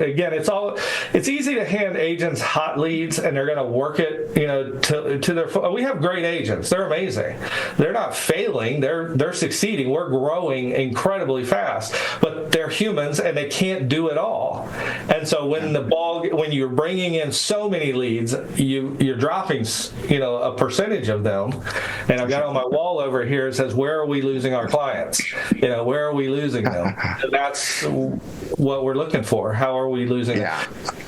again, it's easy to hand agents hot leads and they're going to work it, to their, we have great agents. They're amazing. They're not failing. They're succeeding. We're growing incredibly fast, but they're humans and they can't do it all. And so when you're bringing in so many leads, you're dropping, a percentage of them. And I've got on my wall over here, it says, where are we losing our clients? Where are we losing them? And that's what we're looking for. How are we losing them?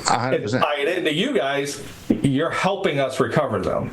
100%. And tie it into you guys, you're helping us recover them.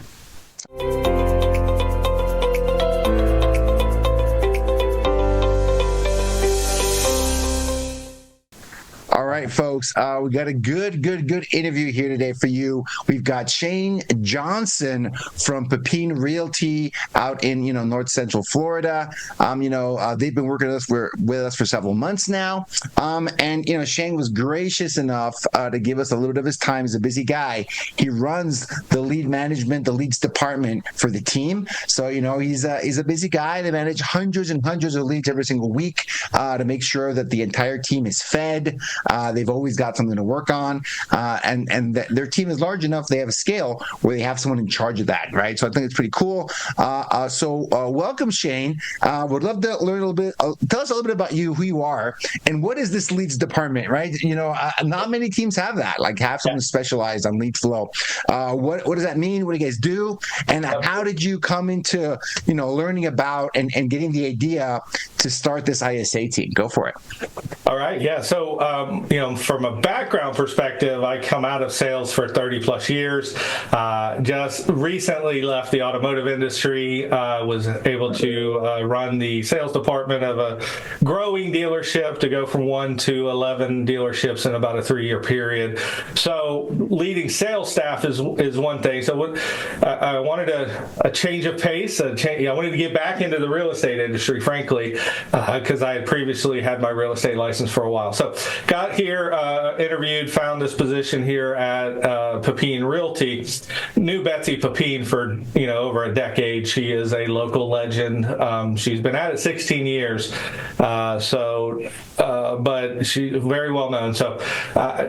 All right, folks, we got a good interview here today for you. We've got Shane Johnson from Pepine Realty out in, North Central Florida. They've been working with us for several months now. And Shane was gracious enough to give us a little bit of his time. He's a busy guy. He runs the lead management, the leads department for the team. So, he's a busy guy. They manage hundreds and hundreds of leads every single week to make sure that the entire team is fed. They've always got something to work on, and their team is large enough. They have a scale where they have someone in charge of that, right? So I think it's pretty cool. So welcome, Shane. Would love to learn a little bit. Tell us a little bit about you, who you are, and what is this leads department, right? Not many teams have that. Like have someone specialized on lead flow. What does that mean? What do you guys do? And how did you come into learning about and getting the idea to start this ISA team? Go for it. All right. Yeah. So, from a background perspective, I come out of sales for 30 plus years. Just recently left the automotive industry, was able to run the sales department of a growing dealership to go from 1 to 11 dealerships in about a 3-year period. So leading sales staff is one thing. So I wanted a change of pace. I wanted to get back into the real estate industry, frankly, because I had previously had my real estate license for a while. So got here, interviewed, found this position here at Pepine Realty. Knew Betsy Pepine for over a decade. She is a local legend. She's been at it 16 years, but she's very well known. So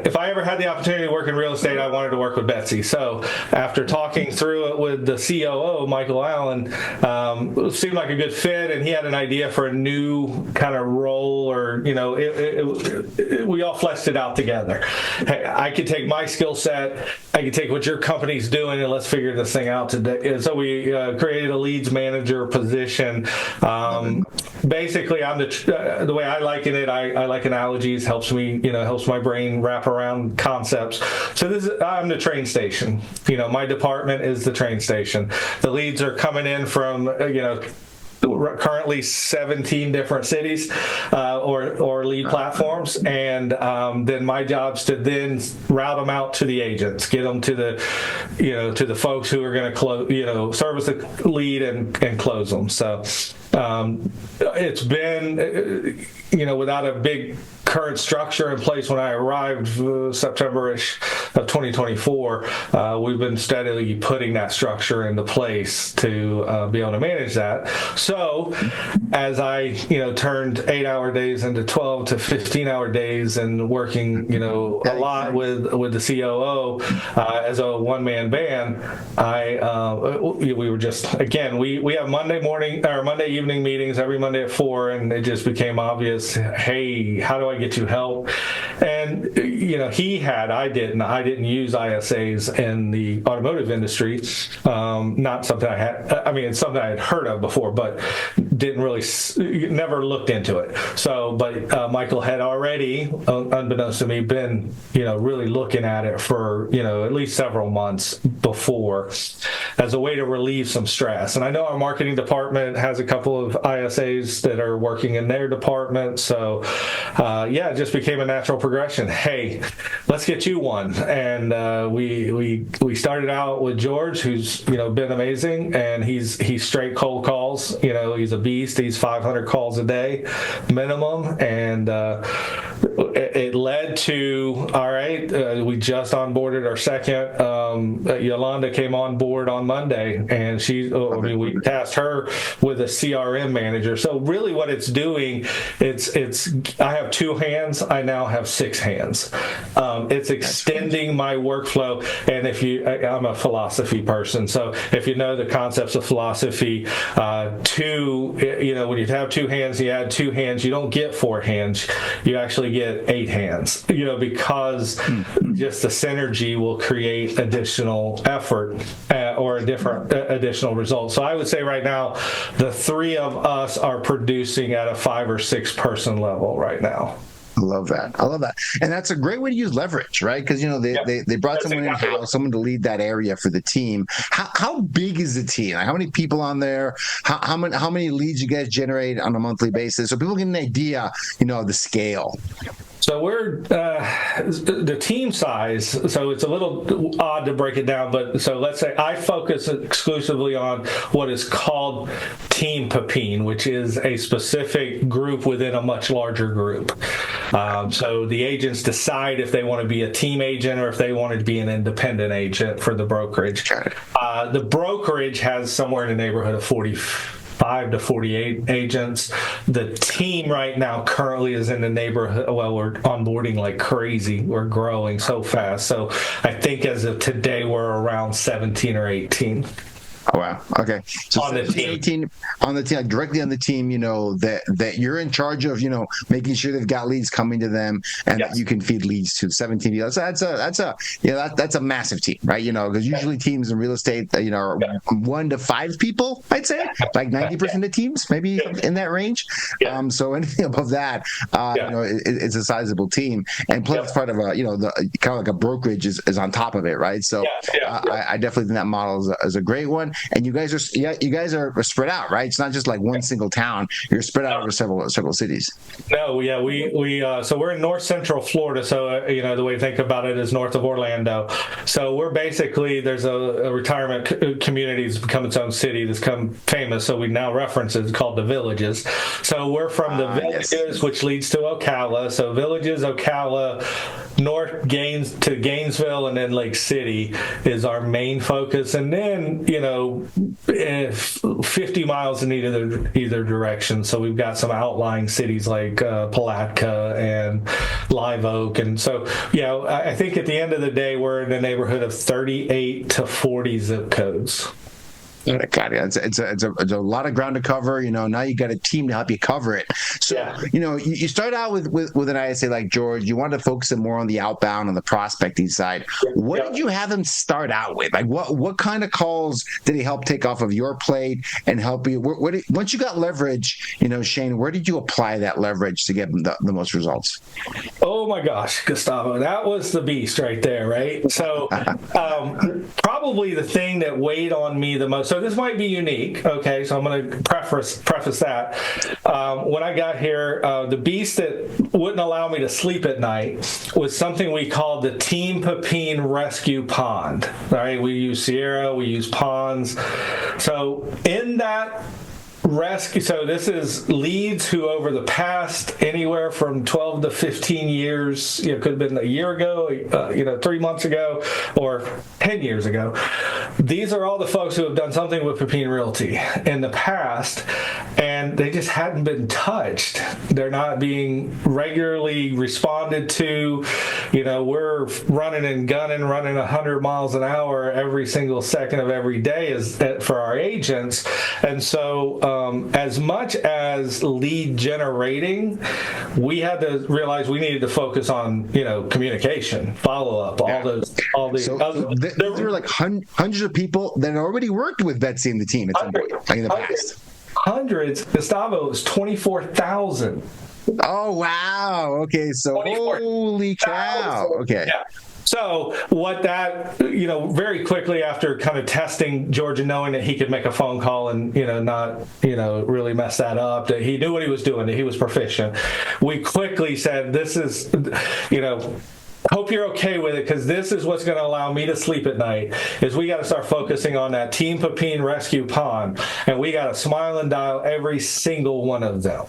if I ever had the opportunity to work in real estate, I wanted to work with Betsy. So after talking through it with the COO, Michael Allen, it seemed like a good fit, and he had an idea for a new kind of role, or we all fleshed it out together. Hey, I could take my skill set, I could take what your company's doing, and let's figure this thing out today. And so we created a leads manager position. Basically, I'm the way I liken it. I like analogies. Helps my brain wrap around concepts. So I'm the train station. My department is the train station. The leads are coming in from currently 17 different cities or lead platforms, and then my job's to then route them out to the agents, get them to the folks who are going to close, service the lead and close them. So it's been without a big current structure in place when I arrived September-ish of 2024, we've been steadily putting that structure into place to be able to manage that. So as I turned 8-hour days into 12 to 15-hour days and working a lot with the COO as a one-man band, we were just, again, we have Monday evening meetings every Monday at 4, and it just became obvious, hey, how do I get you help? And I didn't use ISAs in the automotive industry. Not something I had. I mean, it's something I had heard of before, but never looked into it. So, but Michael had already, unbeknownst to me, been really looking at it for at least several months before, as a way to relieve some stress. And I know our marketing department has a couple of ISAs that are working in their department. So it just became a natural progression. Hey, let's get you one. And we started out with George, who's been amazing, and he's straight cold calls. He's a beast. He's 500 calls a day minimum, and it led to, all right, we just onboarded our second. Yolanda came on board on Monday, and we tasked her with a CRM manager. So really what it's doing, I have 2 hands, I now have 6 hands. It's extending my workflow. And I'm a philosophy person. So if you know the concepts of philosophy, when you have 2 hands, you add 2 hands, you don't get 4 hands, you actually get 8 hands, because just the synergy will create additional effort or additional results. So I would say right now, the 3 of us are producing at a 5 or 6 person level right now. I love that. And that's a great way to use leverage, right? Because, they brought someone in-house, someone to lead that area for the team. How big is the team? Like, how many people on there? How many leads you guys generate on a monthly basis? So people get an idea, the scale. So we're the team size. So it's a little odd to break it down, but so let's say I focus exclusively on what is called Team Pepine, which is a specific group within a much larger group. So the agents decide if they want to be a team agent or if they wanted to be an independent agent for the brokerage. The brokerage has somewhere in the neighborhood of 45 to 48 agents. The team right now currently is in the neighborhood. Well, we're onboarding like crazy. We're growing so fast. So I think as of today, we're around 17 or 18. Oh, wow. Okay. So on the team, like directly on the team, that you're in charge of, making sure they've got leads coming to them and that you can feed leads to 17 deals. That's a massive team, right? Because usually teams in real estate, are 1 to 5 people, I'd say, like 90% of teams, maybe in that range. So anything above that, it's a sizable team. And plus part of the kind of like a brokerage is on top of it, right? So I definitely think that model is a great one. And you guys are spread out, right? It's not just like one single town. You're spread out over several cities. No, yeah, so we're in north central Florida. So the way to think about it is north of Orlando. So we're basically there's a retirement community that's become its own city that's become famous. So we now reference it called the Villages. So we're from the Villages, which leads to Ocala. So Villages, Ocala, north to Gainesville, and then Lake City is our main focus. And then 50 miles in either direction. So we've got some outlying cities like Palatka and Live Oak. And so, I think at the end of the day, we're in the neighborhood of 38 to 40 zip codes. God, it's a lot of ground to cover. Now you got a team to help you cover it. So, you start out with an ISA like George. You want to focus more on the outbound, on the prospecting side. What did you have him start out with? Like, what kind of calls did he help take off of your plate and help you? Once you got leverage, Shane, where did you apply that leverage to get the most results? Oh my gosh, Gustavo, that was the beast right there, right? So, probably the thing that weighed on me the most. So this might be unique, okay? So I'm going to preface that. When I got here, the beast that wouldn't allow me to sleep at night was something we called the Team Pepine Rescue Pond. All right, we use Sierra, we use ponds. So in that rescue, so this is leads who over the past anywhere from 12 to 15 years, could have been a year ago, 3 months ago, or 10 years ago. These are all the folks who have done something with Pepine Realty in the past, and they just hadn't been touched. They're not being regularly responded to. We're running and gunning, running 100 miles an hour every single second of every day for our agents. And so as much as lead generating, we had to realize we needed to focus on, communication, follow-up, all these. So there were like hundreds of people that already worked with Betsy and the team at some point, like in the past. Hundreds. Gustavo, it was 24,000. Oh, wow. Okay, so holy cow. Okay. Yeah. So what that, very quickly after kind of testing George and knowing that he could make a phone call and, not, really mess that up, that he knew what he was doing, that he was proficient, we quickly said, this is, hope you're okay with it, because this is what's going to allow me to sleep at night, is we got to start focusing on that Team Pepine Rescue Pond, and we got to smile and dial every single one of them.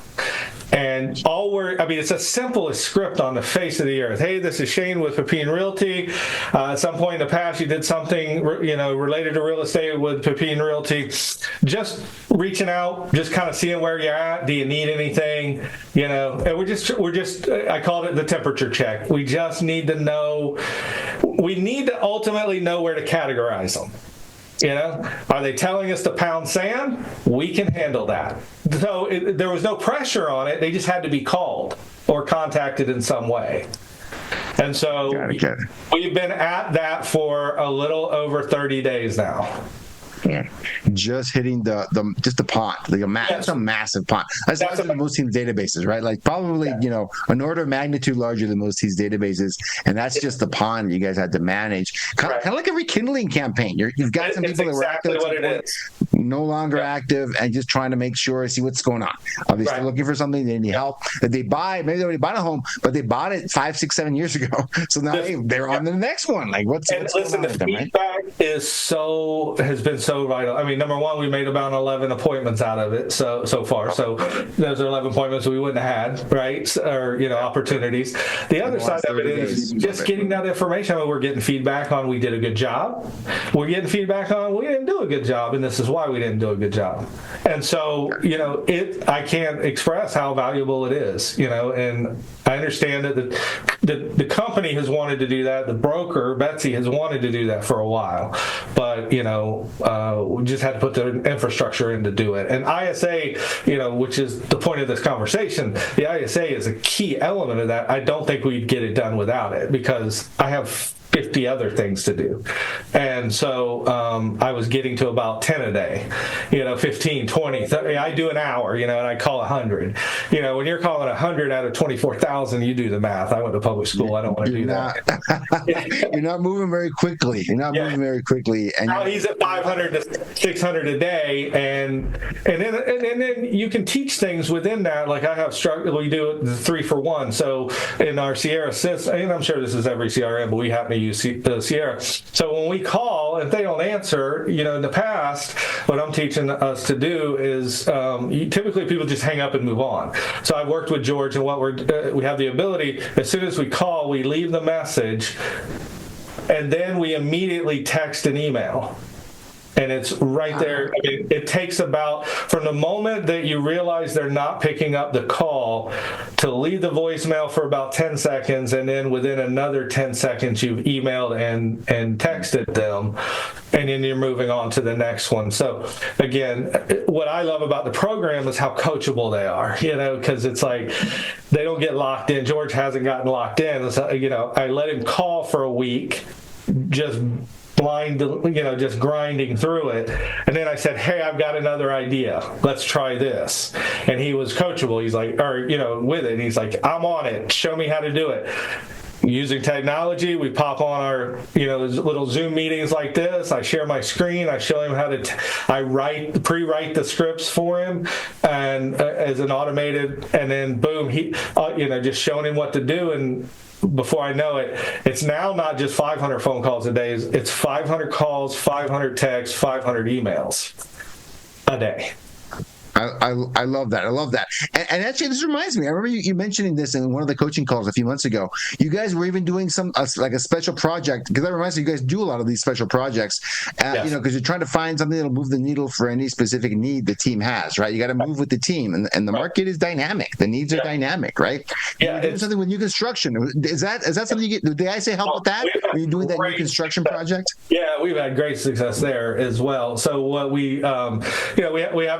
And it's as simple as script on the face of the earth. Hey, this is Shane with Pepine Realty. At some point in the past, you did something, related to real estate with Pepine Realty. Just reaching out, just kind of seeing where you're at. Do you need anything? And I called it the temperature check. We just need to know. We need to ultimately know where to categorize them. Are they telling us to pound sand? We can handle that. So there was no pressure on it. They just had to be called or contacted in some way. And so we've been at that for a little over 30 days now. Yeah. Just hitting the pond. That's a massive pond. That's larger than most teams' databases, right? Like probably, an order of magnitude larger than most teams' databases. And that's just the pond you guys had to manage. Kind of like a rekindling campaigin. You've got some people that were active, no longer active, and just trying to make sure, see what's going on. Are they still looking for something? They need help. Maybe they already bought a home, but they bought it 5, 6, 7 years ago. So now they're on to the next one. Like what's going on with them, right? Feedback has been so vital. I mean, number one, we made about 11 appointments out of it so far. So those are 11 appointments we wouldn't have had, right? Or opportunities. The other side of it is just getting that information. I mean, we're getting feedback on we did a good job. We're getting feedback on we didn't do a good job, and this is why we didn't do a good job. And so I can't express how valuable it is. And I understand that the company has wanted to do that. The broker Betsy has wanted to do that for a while, but we just had to put the infrastructure in to do it. And ISA, which is the point of this conversation, the ISA is a key element of that. I don't think we'd get it done without it because I have 50 other things to do. And so I was getting to about 10 a day, 15, 20, 30. I do an hour, and I call 100. When you're calling 100 out of 24,000, you do the math. I went to public school. I don't want to do that. You're not moving very quickly. Moving very quickly. And now he's at 500 to 600 a day. And then you can teach things within that. Like I have we do the 3-for-1. So in our Sierra system, and I'm sure this is every CRM, but we happen to use Sierra. So when we call, if they don't answer, in the past, what I'm teaching us to do is typically people just hang up and move on. So I've worked with George, and we have the ability, as soon as we call, we leave the message, and then we immediately text an email. And it's right there. I mean, it takes from the moment that you realize they're not picking up the call to leave the voicemail for about 10 seconds. And then within another 10 seconds, you've emailed and texted them. And then you're moving on to the next one. So again, what I love about the program is how coachable they are, because it's like they don't get locked in. George hasn't gotten locked in. So, I let him call for a week, just just grinding through it. And then I said, hey, I've got another idea. Let's try this. And he was coachable. He's like, with it. He's like, I'm on it. Show me how to do it. Using technology, we pop on our, little Zoom meetings like this. I share my screen. I show him how to, I pre-write the scripts for him, and as an automated, and then boom, he, just showing him what to do. And before I know it, it's now not just 500 phone calls a day. It's 500 calls, 500 texts, 500 emails a day. I love that. I love that. And actually, this reminds me. I remember you mentioning this in one of the coaching calls a few months ago. You guys were even doing like a special project, because that reminds me, you guys do a lot of these special projects, yes. Because you're trying to find something that'll move the needle for any specific need the team has, right? You got to move with the team, and the market is dynamic. The needs are dynamic, right? Yeah. You're doing something with new construction. Is that something you get? Did I say help with that? Are you doing that new construction project? Yeah, we've had great success there as well. So what we have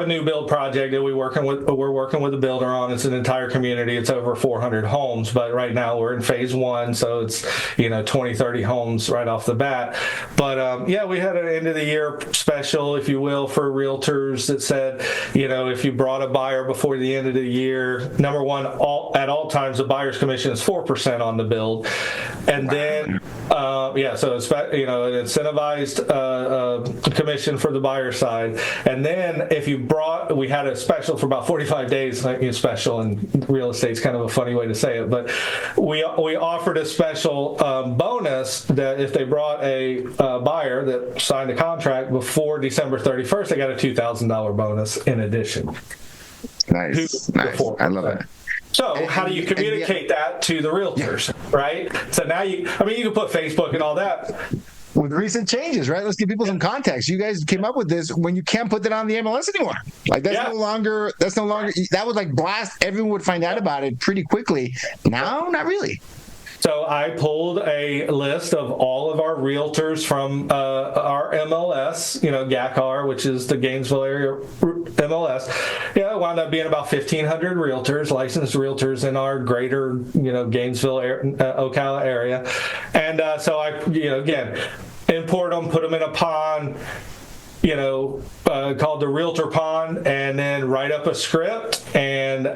a new build project that we're working with a builder on. It's an entire community. It's over 400 homes, but right now we're in phase 1, so it's 20, 30 homes right off the bat. But we had an end of the year special, if you will, for realtors that said, if you brought a buyer before the end of the year, number one, at all times the buyer's commission is 4% on the build, and then so it's an incentivized commission for the buyer side, and then if you we had a special for about 45 days. Special in real estate is kind of a funny way to say it, but we offered a special bonus that if they brought a buyer that signed a contract before December 31st, they got a $2,000 bonus in addition. Nice. I love it. So how do you communicate that to the realtors, right? So now you can put Facebook and all that. With recent changes, right? Let's give people some context. You guys came up with this when you can't put that on the MLS anymore. Like that's no longer, that was like blast. Everyone would find out about it pretty quickly. Now, not really. So I pulled a list of all of our realtors from our MLS, GACR, which is the Gainesville area MLS. Yeah, it wound up being about 1,500 realtors, licensed realtors in our greater, Gainesville, Ocala area. And so I, again, import them, put them in a pond, called the Realtor Pond, and then write up a script and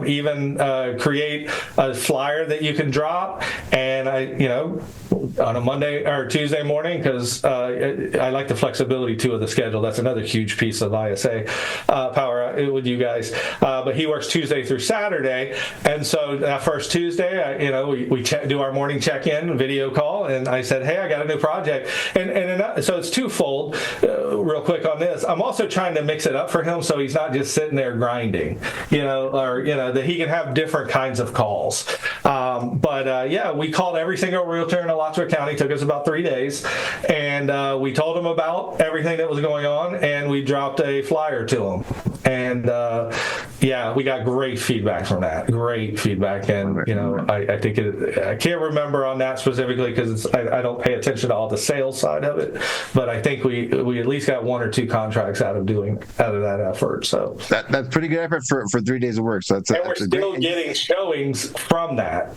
even create a flyer that you can drop. And on a Monday or Tuesday morning, because I like the flexibility too of the schedule. That's another huge piece of ISA power with you guys. But he works Tuesday through Saturday, and so that first Tuesday, we do our morning check-in video call, and I said, hey, I got a new project, and so it's twofold. Real quick on this, I'm also trying to mix it up for him so he's not just sitting there grinding, that he can have different kinds of calls. But we called every single realtor in Alachua County. Took us about 3 days, and we told them about everything that was going on, and we dropped a flyer to them. And we got great feedback from that. Great feedback, and I think I can't remember on that specifically because I don't pay attention to all the sales side of it, but I think we at least got 1 or 2 contracts out of that effort. So that's pretty good effort for 3 days of work. So we're still getting showings from that.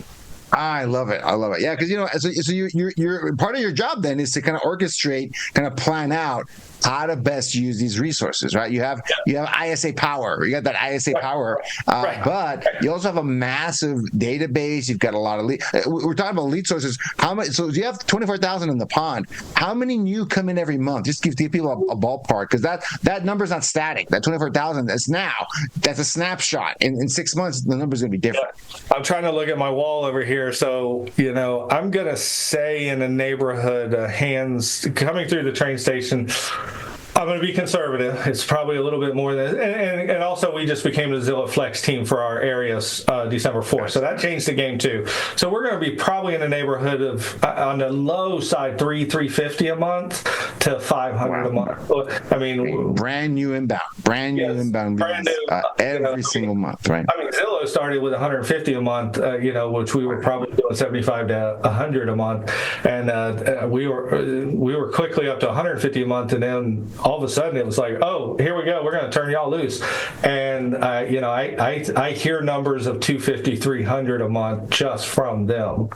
I love it. Yeah, because so you're part of your job then is to kind of orchestrate, kind of plan out how to best use these resources, right? You have ISA Power. You got that ISA Power, but you also have a massive database. You've got a lot of lead. We're talking about lead sources. How much? So you have 24,000 in the pond. How many new come in every month? Just give people a ballpark, because that number's not static. That 24,000. That's a snapshot. In 6 months, the number's going to be different. Yeah. I'm trying to look at my wall over here. So I'm going to say in the neighborhood, hands coming through the train station. I'm going to be conservative. It's probably a little bit more than, and also we just became the Zillow Flex team for our areas December 4th. So that changed the game too. So we're going to be probably in the neighborhood of, on the low side, $350 a month to $500 a month. I mean, brand new inbound every single month, right? I mean, Zillow started with $150 a month, which we were probably doing $75 to $100 a month, and we were quickly up to $150 a month, and then all of a sudden it was like, oh, here we go, we're going to turn y'all loose. And I hear numbers of $250, $300 a month just from them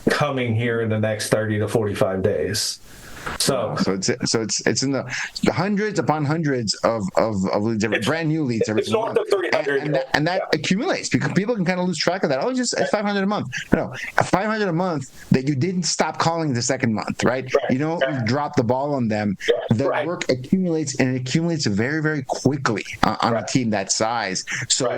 coming here in the next 30 to 45 days. So it's in the hundreds upon hundreds of leads, brand new leads every single month. It's north of 300, and that accumulates because people can kind of lose track of that. Oh, it's just $500 a month. No, $500 a month that you didn't stop calling the second month, right? You don't drop the ball on them. The work accumulates, and it accumulates very, very quickly on a team that size. So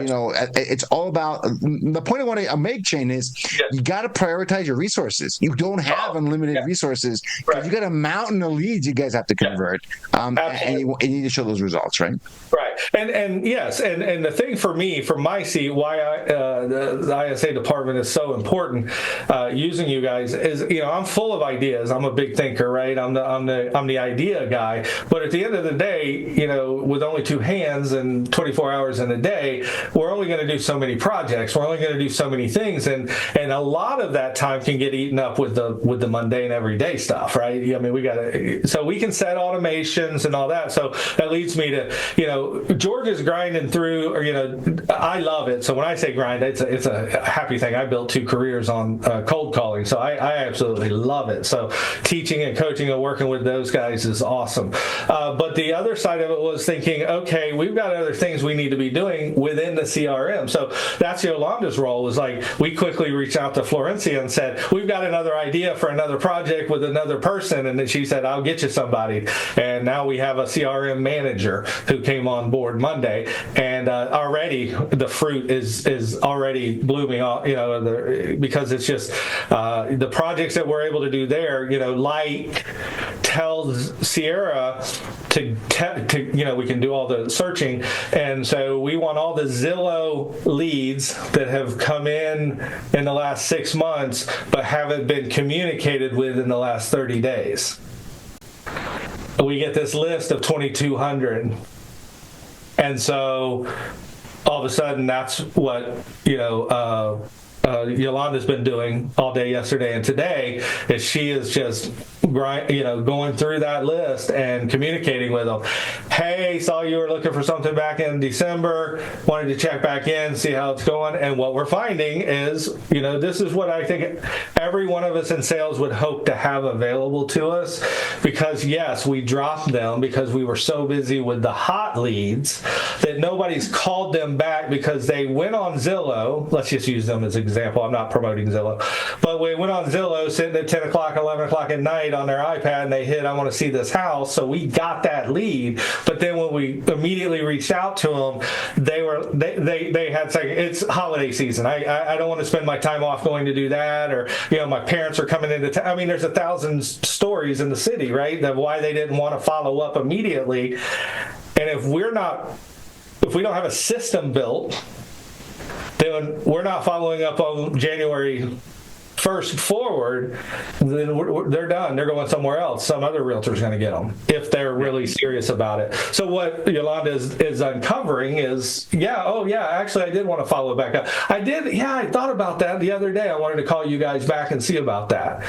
it's all about the point I want to make, Shane, is you got to prioritize your resources. You don't have unlimited resources because you got a mountain of leads you guys have to convert, and you need to show those results, right? Right, and yes, and the thing for me, from my seat, why the ISA department is so important, using you guys is, I'm full of ideas. I'm a big thinker, right? I'm the idea guy. But at the end of the day, with only 2 hands and 24 hours in a day, we're only going to do so many projects. We're only going to do so many things, and a lot of that time can get eaten up with the mundane everyday stuff, right? I mean, so we can set automations and all that. So that leads me to, George is grinding through, I love it. So when I say grind, it's a happy thing. I built 2 careers on cold calling, so I absolutely love it. So teaching and coaching and working with those guys is awesome. But the other side of it was thinking, okay, we've got other things we need to be doing within the CRM. So that's Yolanda's role, is like, we quickly reached out to Florencia and said, we've got another idea for another project with another person. And then she said, I'll get you somebody. And now we have a CRM manager who came on board Monday, and already the fruit is already blooming off, because it's just the projects that we're able to do there, like tells Sierra to we can do all the searching, and so we want all the Zillow leads that have come in the last 6 months but haven't been communicated with in the last 30 days. We get this list of 2,200, and so all of a sudden that's what Yolanda's been doing all day yesterday and today, is she is just going through that list and communicating with them. Hey, saw you were looking for something back in December, wanted to check back in, see how it's going. And what we're finding is, this is what I think every one of us in sales would hope to have available to us, because yes, we dropped them because we were so busy with the hot leads that nobody's called them back because they went on Zillow. Let's just use them as an example. I'm not promoting Zillow, but we went on Zillow sitting at 10 o'clock, 11 o'clock at night on their iPad, and they hit, I want to see this house. So we got that lead. But then when we immediately reached out to them, they had saying, it's holiday season. I don't want to spend my time off going to do that. Or, my parents are coming into town. I mean, there's 1,000 stories in the city, right? Of why they didn't want to follow up immediately. And if we don't have a system built, then we're not following up on January 1st forward, then they're done. They're going somewhere else. Some other realtor's going to get them if they're really serious about it. So what Yolanda is uncovering is, actually I did want to follow back up. I thought about that the other day. I wanted to call you guys back and see about that,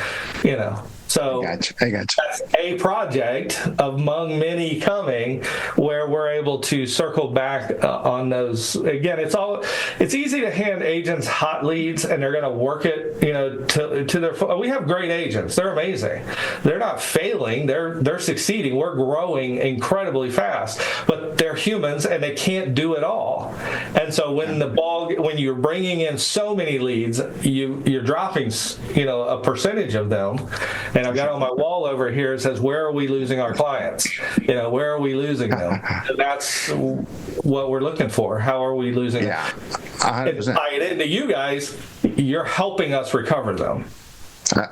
So I got you. That's a project among many coming where we're able to circle back on those. Again, it's easy to hand agents hot leads and they're going to work it, to their. We have great agents. They're amazing. They're not failing. They're succeeding. We're growing incredibly fast, but they're humans and they can't do it all. And so when you're bringing in so many leads, you're dropping, a percentage of them. And I've got on my wall over here, it says, where are we losing our clients? Where are we losing them? And that's what we're looking for. How are we losing them? 100%. And tie it into you guys, you're helping us recover them.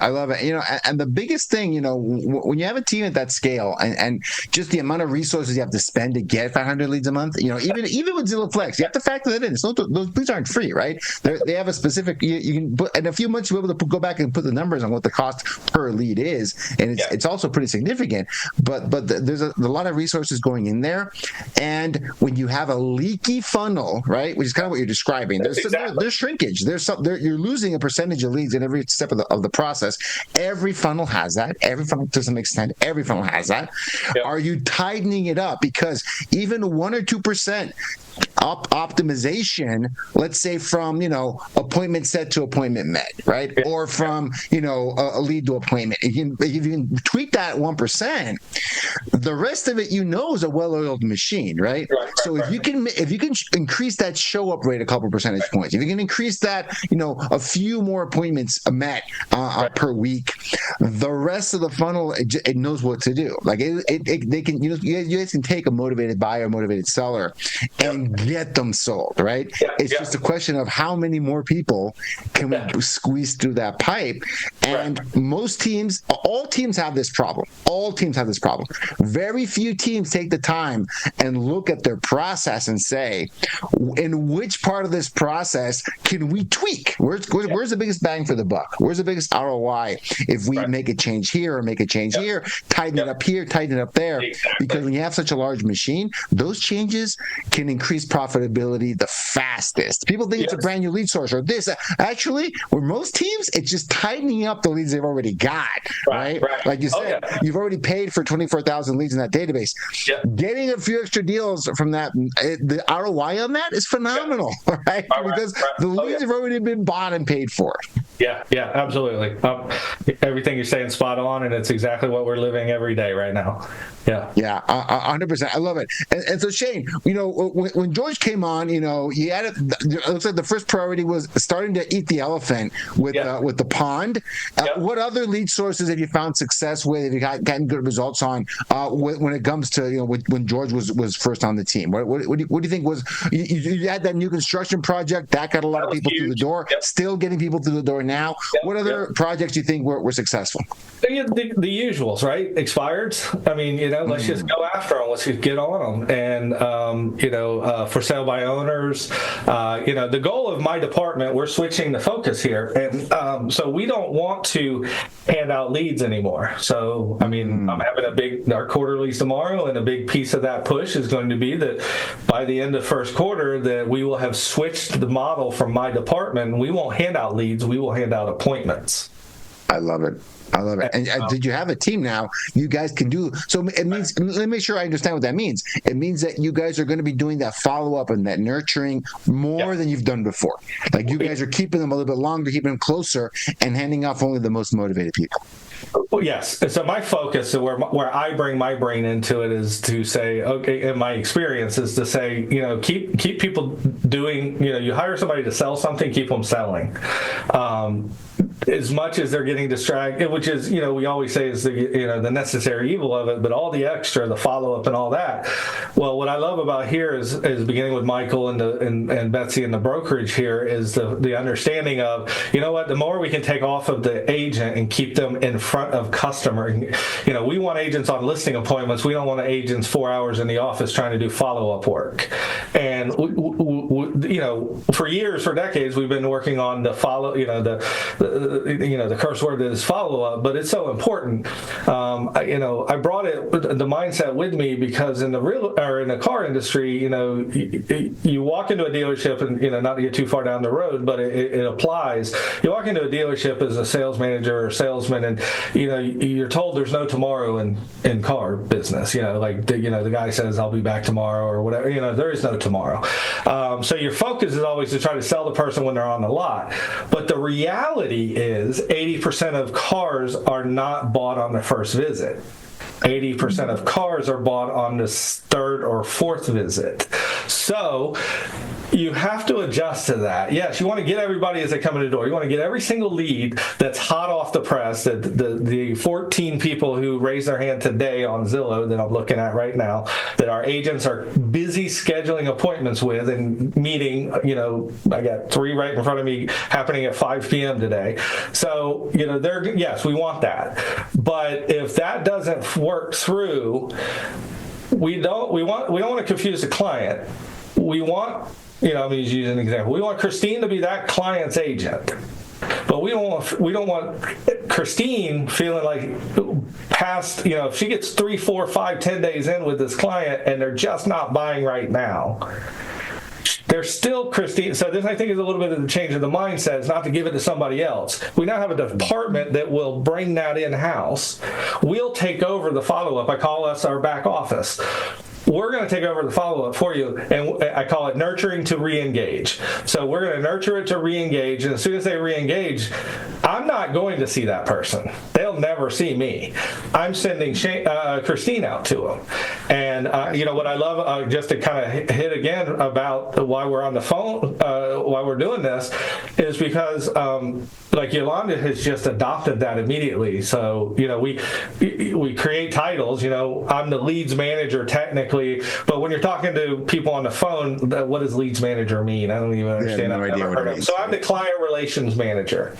I love it. And the biggest thing, when you have a team at that scale and just the amount of resources you have to spend to get 500 leads a month, even with Zillow Flex, you have to factor that in. Those leads aren't free, right? They have a specific, you can put, in a few months you'll be able to go back and put the numbers on what the cost per lead is. And it's also pretty significant, but there's a lot of resources going in there. And when you have a leaky funnel, right, which is kind of what you're describing, there's shrinkage. You're losing a percentage of leads in every step of the process. Every funnel has that. Every funnel, to some extent, every funnel has that. Yep. Are you tightening it up? Because even 1 or 2% optimization, let's say from, appointment set to appointment met, right? Yeah. Or from, a lead to appointment. If you can tweak that 1%, the rest of it, is a well-oiled machine, right? So if you can increase that show up rate a couple percentage points, if you can increase that, a few more appointments met per week, the rest of the funnel, it knows what to do. Like they can, you guys can take a motivated buyer, motivated seller, and get them sold, right? It's just a question of how many more people can we squeeze through that pipe. And most teams, all teams have this problem. All teams have this problem. Very few teams take the time and look at their process and say, in which part of this process can we tweak? Where's the biggest bang for the buck? Where's the biggest ROI if we make a change here or make a change here, tighten it up here, tighten it up there? Exactly. Because when you have such a large machine, those changes can increase profitability the fastest. People think it's a brand new lead source or this. Actually, with most teams, it's just tightening up the leads they've already got, right? Like you said, you've already paid for 24,000 leads in that database. Getting a few extra deals from that, the ROI on that is phenomenal, right? Because the leads have already been bought and paid for. Yeah, absolutely. Everything you're saying spot on, and it's exactly what we're living every day right now. Yeah, 100%. I love it. And so Shane, when George came on, he had it looks like the first priority was starting to eat the elephant with the pond. What other lead sources have you found success with? Have you gotten good results on when it comes to when George was first on the team? What do you think was you had that new construction project that got a lot of people through the door? Yep. Still getting people through the door now. Yep. What other projects do you think were successful? The usuals, right? Expireds. I mean, let's just go after them. Let's just get on them. And, for sale by owners, the goal of my department, we're switching the focus here. And so we don't want to hand out leads anymore. So, I mean, I'm having our quarterlies tomorrow, and a big piece of that push is going to be that by the end of first quarter that we will have switched the model from my department. We won't hand out leads. We will hand out appointments. I love it. And did you have a team now? You guys can do so. It means, let me make sure I understand what that means. It means that you guys are going to be doing that follow up and that nurturing more than you've done before. Like you guys are keeping them a little bit longer, keeping them closer, and handing off only the most motivated people. Well, yes. So my focus, where I bring my brain into it, is to say, okay, in my experience, is to say, keep people doing. You hire somebody to sell something, keep them selling. As much as they're getting distracted, which is, we always say is the necessary evil of it, but all the extra, the follow-up and all that. Well, what I love about here is beginning with Michael and Betsy and the brokerage here is the understanding of, the more we can take off of the agent and keep them in front of customer. We want agents on listing appointments. We don't want agents 4 hours in the office trying to do follow-up work. And, for decades, we've been working on the follow, the curse word that is follow-up, but it's so important. I brought the mindset with me because in the car industry, you walk into a dealership and, not to get too far down the road, but it applies. You walk into a dealership as a sales manager or salesman and, you're told there's no tomorrow in car business, the guy says, I'll be back tomorrow or whatever, there is no tomorrow. So your focus is always to try to sell the person when they're on the lot. But the reality is 80% of cars are not bought on the first visit. 80% of cars are bought on the third or fourth visit. So you have to adjust to that. Yes, you want to get everybody as they come in the door. You want to get every single lead that's hot off the press, that the 14 people who raised their hand today on Zillow that I'm looking at right now, that our agents are busy scheduling appointments with and meeting. I got 3 right in front of me happening at 5 p.m. today. So, yes, we want that. But if that doesn't work through, we don't want to confuse the client. We want, I'm going to use an example. We want Christine to be that client's agent, but we don't want Christine feeling like past, if she gets 3, 4, 5, 10 days in with this client and they're just not buying right now. They're still Christine. So this, I think, is a little bit of the change of the mindset. It's not to give it to somebody else. We now have a department that will bring that in-house. We'll take over the follow-up. I call us our back office. We're going to take over the follow-up for you, and I call it nurturing to re-engage. So we're going to nurture it to re-engage, and as soon as they re-engage, I'm not going to see that person. They'll never see me. I'm sending Christine out to them. And, what I love, just to kind of hit again about why we're on the phone, why we're doing this, is because Yolanda has just adopted that immediately. So, we create titles. I'm the leads manager technically, but when you're talking to people on the phone, what does leads manager mean? I don't even understand. No idea what it means. So I'm the client relations manager.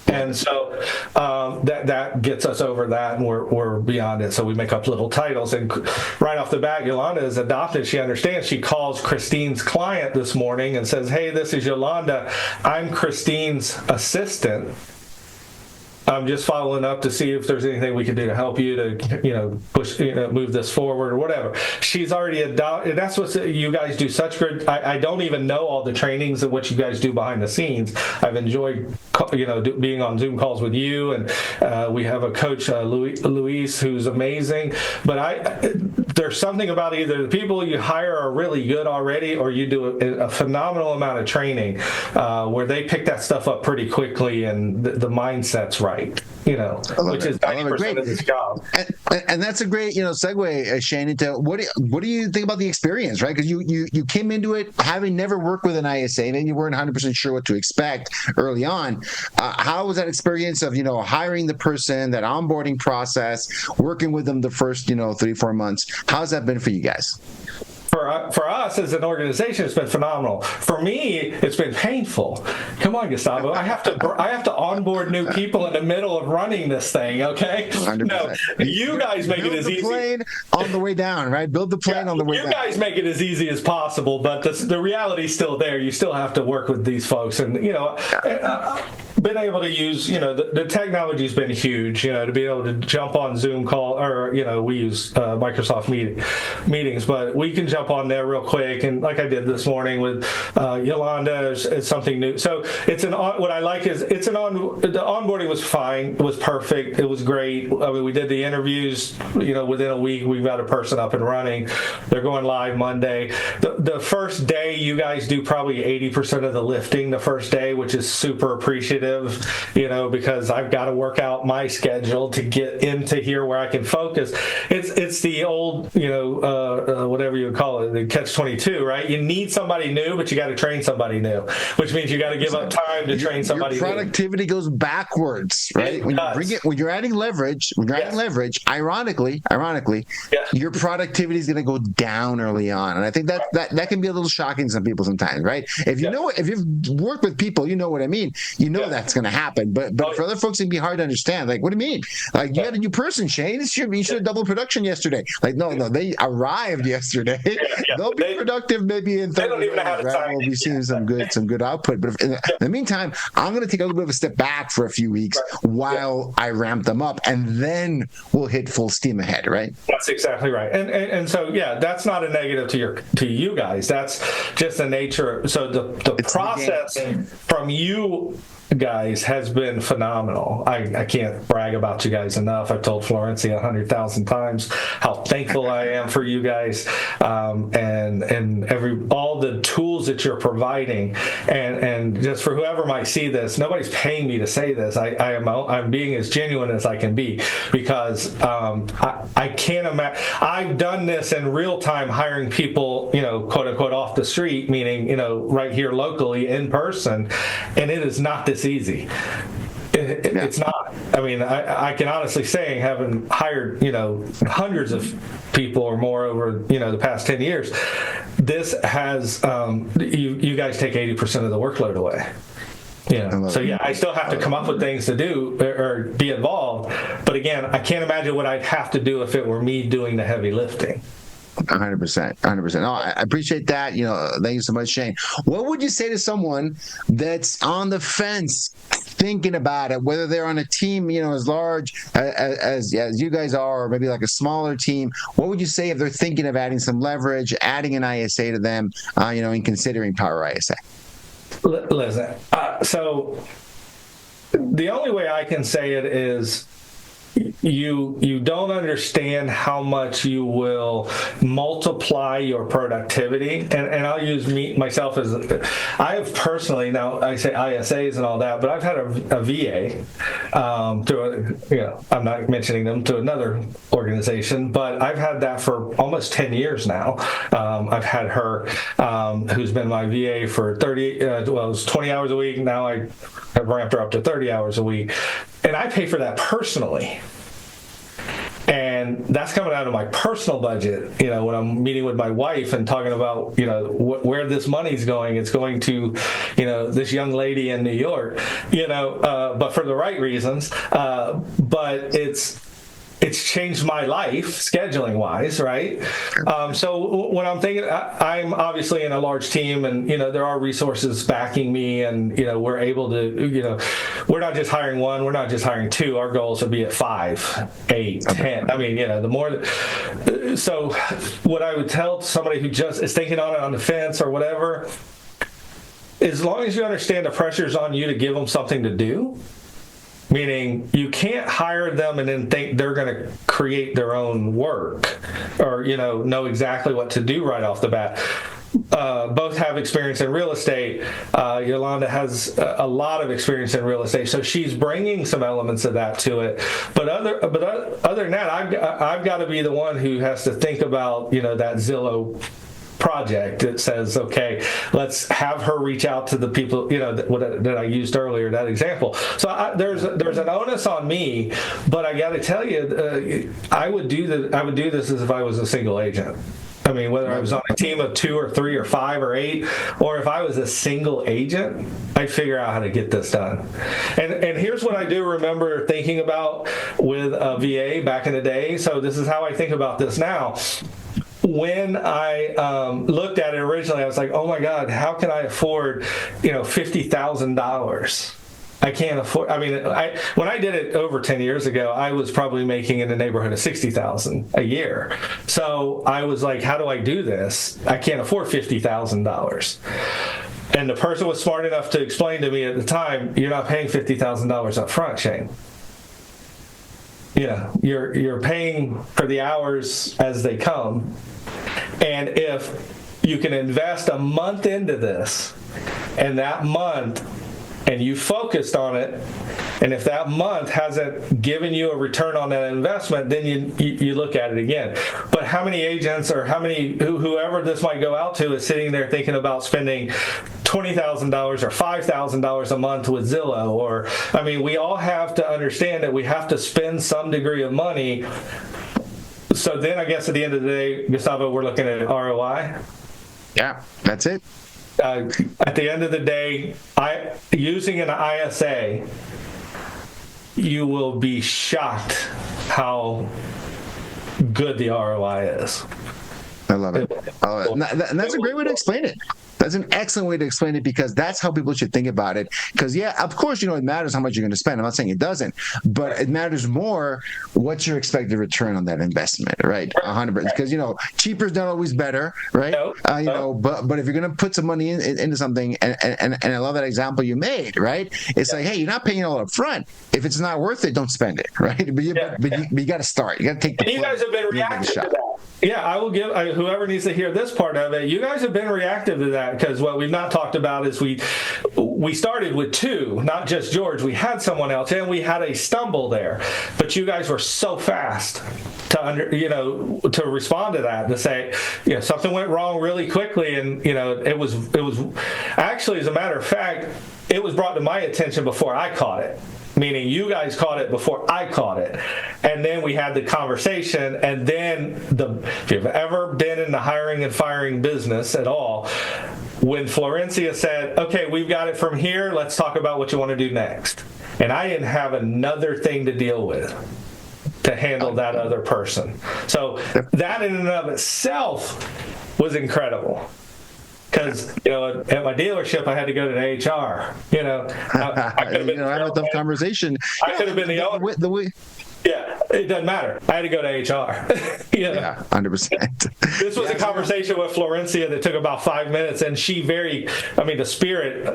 And so that gets us over that, and we're beyond it. So we make up little titles. And right off the bat, Yolanda is adopted. She understands. She calls Christine's client this morning and says, "Hey, this is Yolanda. I'm Christine's assistant. I'm just following up to see if there's anything we can do to help you to, push, move this forward or whatever." She's already adopted, and that's what you guys do such good. I don't even know all the trainings of what you guys do behind the scenes. I've enjoyed, being on Zoom calls with you, and we have a coach, Luis, who's amazing. But there's something about either the people you hire are really good already, or you do a phenomenal amount of training where they pick that stuff up pretty quickly, and the mindset's right. which is 90% of this job. And that's a great, segue, Shane, into what do you think about the experience, right? Because you came into it having never worked with an ISA, and you weren't 100% sure what to expect early on. How was that experience of, hiring the person, that onboarding process, working with them the first, 3-4 months? How's that been for you guys? For us as an organization, it's been phenomenal. For me, it's been painful. Come on, Gustavo. I have to onboard new people in the middle of running this thing. Okay. 100%. No, you guys make it as easy. Build the plane on the way down, right? Build the plane on the way down. You guys make it as easy as possible, but the reality's still there. You still have to work with these folks, and been able to use, the technology's been huge, to be able to jump on Zoom call, or, we use Microsoft meetings, but we can jump on there real quick. And like I did this morning with Yolanda, it's something new. So what I like is the onboarding was fine. It was perfect. It was great. I mean, we did the interviews, within a week, we've got a person up and running. They're going live Monday. The first day, you guys do probably 80% of the lifting the first day, which is super appreciative, because I've got to work out my schedule to get into here where I can focus. It's the old, whatever you would call it, the catch-22, right? You need somebody new, but you got to train somebody new, which means you got to give up time to train somebody new. Your productivity goes backwards, right? When you're adding leverage, ironically, your productivity is going to go down early on, and I think that can be a little shocking to some people sometimes, right? If you've worked with people, you know what I mean. That's going to happen, but for other folks, it can be hard to understand. Like, what do you mean? Like, you had a new person, Shane. You should have doubled production yesterday. Like, no, they arrived yesterday. They'll be productive maybe in 30 days, right? We'll be seeing some good output. But in the meantime, I'm going to take a little bit of a step back for a few weeks while I ramp them up, and then we'll hit full steam ahead, right? That's exactly right. And so, that's not a negative to you guys. That's just the nature. So the process from you guys has been phenomenal. I can't brag about you guys enough. I've told Florencia 100,000 times how thankful I am for you guys, and all the tools that you're providing, and just for whoever might see this, nobody's paying me to say this. I'm being as genuine as I can be, because I can't imagine. I've done this in real time, hiring people, quote unquote, off the street, meaning right here locally in person, and it is not this easy. It's not. I mean, I can honestly say, having hired, hundreds of people or more over, the past 10 years, this has, you guys take 80% of the workload away. I still have to come up with things to do or be involved. But again, I can't imagine what I'd have to do if it were me doing the heavy lifting. 100%. No, I appreciate that. Thank you so much, Shane. What would you say to someone that's on the fence, thinking about it, whether they're on a team, as large as you guys are, or maybe like a smaller team? What would you say if they're thinking of adding some leverage, adding an ISA to them, and considering PowerISA? Listen, so the only way I can say it is, you don't understand how much you will multiply your productivity. And I'll use myself as I have personally, now I say ISAs and all that, but I've had a VA I'm not mentioning them, to another organization, but I've had that for almost 10 years now. I've had her, who's been my VA for it was 20 hours a week. Now I have ramped her up to 30 hours a week. And I pay for that personally. And that's coming out of my personal budget. When I'm meeting with my wife and talking about, where this money's going, it's going to, this young lady in New York, but for the right reasons. But it's changed my life scheduling wise, right? So when I'm thinking, I'm obviously in a large team, and there are resources backing me, and we're able to, we're not just hiring one, we're not just hiring two. Our goals would be at 5, 8, 10. I mean, the more. So what I would tell somebody who just is thinking on the fence or whatever, as long as you understand the pressure's on you to give them something to do. Meaning, you can't hire them and then think they're going to create their own work or, know exactly what to do right off the bat. both have experience in real estate. Yolanda has a lot of experience in real estate, so she's bringing some elements of that to it. But other than that, I've got to be the one who has to think about that Zillow project that says, okay, let's have her reach out to the people that I used earlier, that example. So there's an onus on me, but I got to tell you, I would do this as if I was a single agent. I mean, whether I was on a team of 2 or 3 or 5 or 8, or if I was a single agent, I'd figure out how to get this done. And here's what I do remember thinking about with a VA back in the day. So this is how I think about this now. When I looked at it originally, I was like, oh my God, how can I afford, $50,000? I can't afford. I mean, when I did it over 10 years ago, I was probably making in the neighborhood of $60,000 a year. So I was like, how do I do this? I can't afford $50,000. And the person was smart enough to explain to me at the time, you're not paying $50,000 up front, Shane. You're paying for the hours as they come. And if you can invest a month into this, and that month, and you focused on it, and if that month hasn't given you a return on that investment, then you look at it again. But how many agents or whoever this might go out to is sitting there thinking about spending $20,000 or $5,000 a month with Zillow? We all have to understand that we have to spend some degree of money. So then I guess at the end of the day, Gustavo, we're looking at ROI. Yeah, that's it. At the end of the day, using an ISA, you will be shocked how good the ROI is. I love it. And that's a great way to explain it. That's an excellent way to explain it, because that's how people should think about it. Because, of course, it matters how much you're going to spend. I'm not saying it doesn't, but it matters more what's your expected return on that investment, right? 100%. Because, cheaper is not always better, right? But if you're going to put some money into something, and I love that example you made, right? It's like, hey, you're not paying it all up front. If it's not worth it, don't spend it, right? But you got to start. You got to take the. You guys have been reactive to that. Yeah, I will give whoever needs to hear this part of it. You guys have been reactive to that, because what we've not talked about is we started with 2, not just George. We had someone else, and we had a stumble there. But you guys were so fast to respond to that, to say, something went wrong really quickly, and it was actually, as a matter of fact, it was brought to my attention before I caught it. Meaning you guys caught it before I caught it. And then we had the conversation, and then if you've ever been in the hiring and firing business at all, when Florencia said, okay, we've got it from here, let's talk about what you want to do next. And I didn't have another thing to deal with to handle that other person. So that in and of itself was incredible. Because at my dealership, I had to go to the HR. I could have been. I had a tough conversation. I could have been the owner. Yeah, it doesn't matter. I had to go to HR. Yeah, 100%. This was a conversation with Florencia that took about 5 minutes, and she the spirit,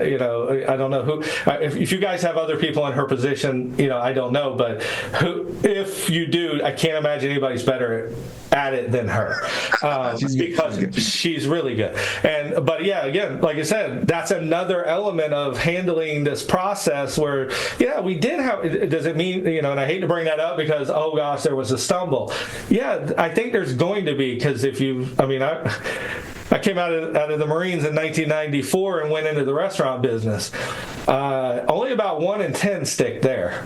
I don't know who, if you guys have other people in her position, I don't know, but if you do, I can't imagine anybody's better at it than her, because she's really good. But again, like I said, that's another element of handling this process where, we did have, does it mean, and I hate to bring that up because, oh gosh, there was a stumble. Yeah, I think there's going to be, because I came out of the Marines in 1994 and went into the restaurant business. Only about 1 in 10 stick there,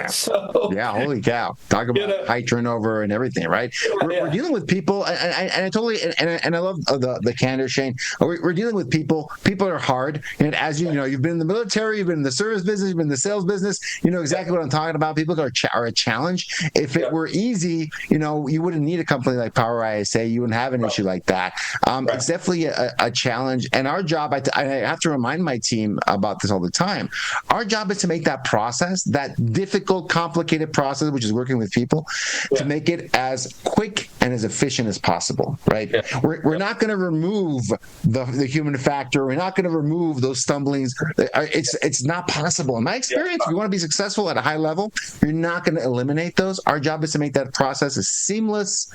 So yeah, holy cow! Talk about high turnover and everything, right? We're dealing with people, and I totally and I love the candor, Shane. We're dealing with people. People are hard, and as you've been in the military, you've been in the service business, you've been in the sales business. You know exactly what I'm talking about. People are a challenge. If it were easy, you wouldn't need a company like PowerISA. You wouldn't have an issue like that. It's definitely a challenge, and our job. I have to remind my team about this all the time. Our job is to make that process, that difficult, complicated process, which is working with people, to make it as quick and as efficient as possible, right? We're not going to remove the human factor. We're not going to remove those stumblings. It's not possible. In my experience, if you want to be successful at a high level, you're not going to eliminate those. Our job is to make that process as seamless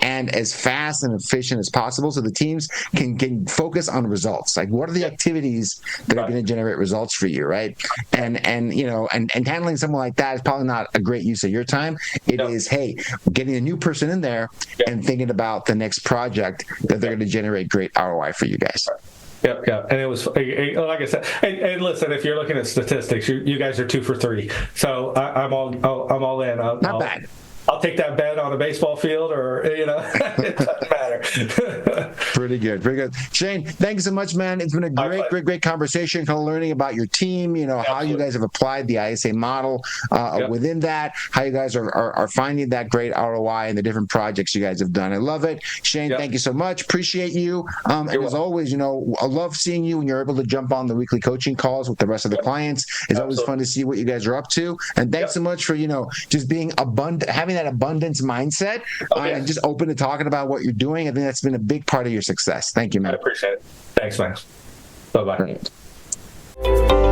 and as fast and efficient as possible, so the teams can focus on results. Like, what are the activities that are going to generate results for you, right? And handling someone like that is probably not a great use of your time. It is, hey, getting a new person in there and thinking about the next project that they're going to generate great ROI for you guys. Yeah. And it was, like I said, and listen, if you're looking at statistics, you guys are 2 for 3. So I'm all in. Not bad. I'll take that bet on a baseball field, or it doesn't matter. Pretty good. Shane, thank you so much, man. It's been a great conversation, kind of learning about your team, how you guys have applied the ISA model within that, how you guys are finding that great ROI and the different projects you guys have done. I love it. Shane, thank you so much. Appreciate you. And as always, I love seeing you when you're able to jump on the weekly coaching calls with the rest of the clients. It's always fun to see what you guys are up to. And thanks so much for, just being abundant, having that abundance mindset and just open to talking about what you're doing. I think that's been a big part of your success. Thank you, man. I appreciate it. Thanks, man. Bye-bye. Right.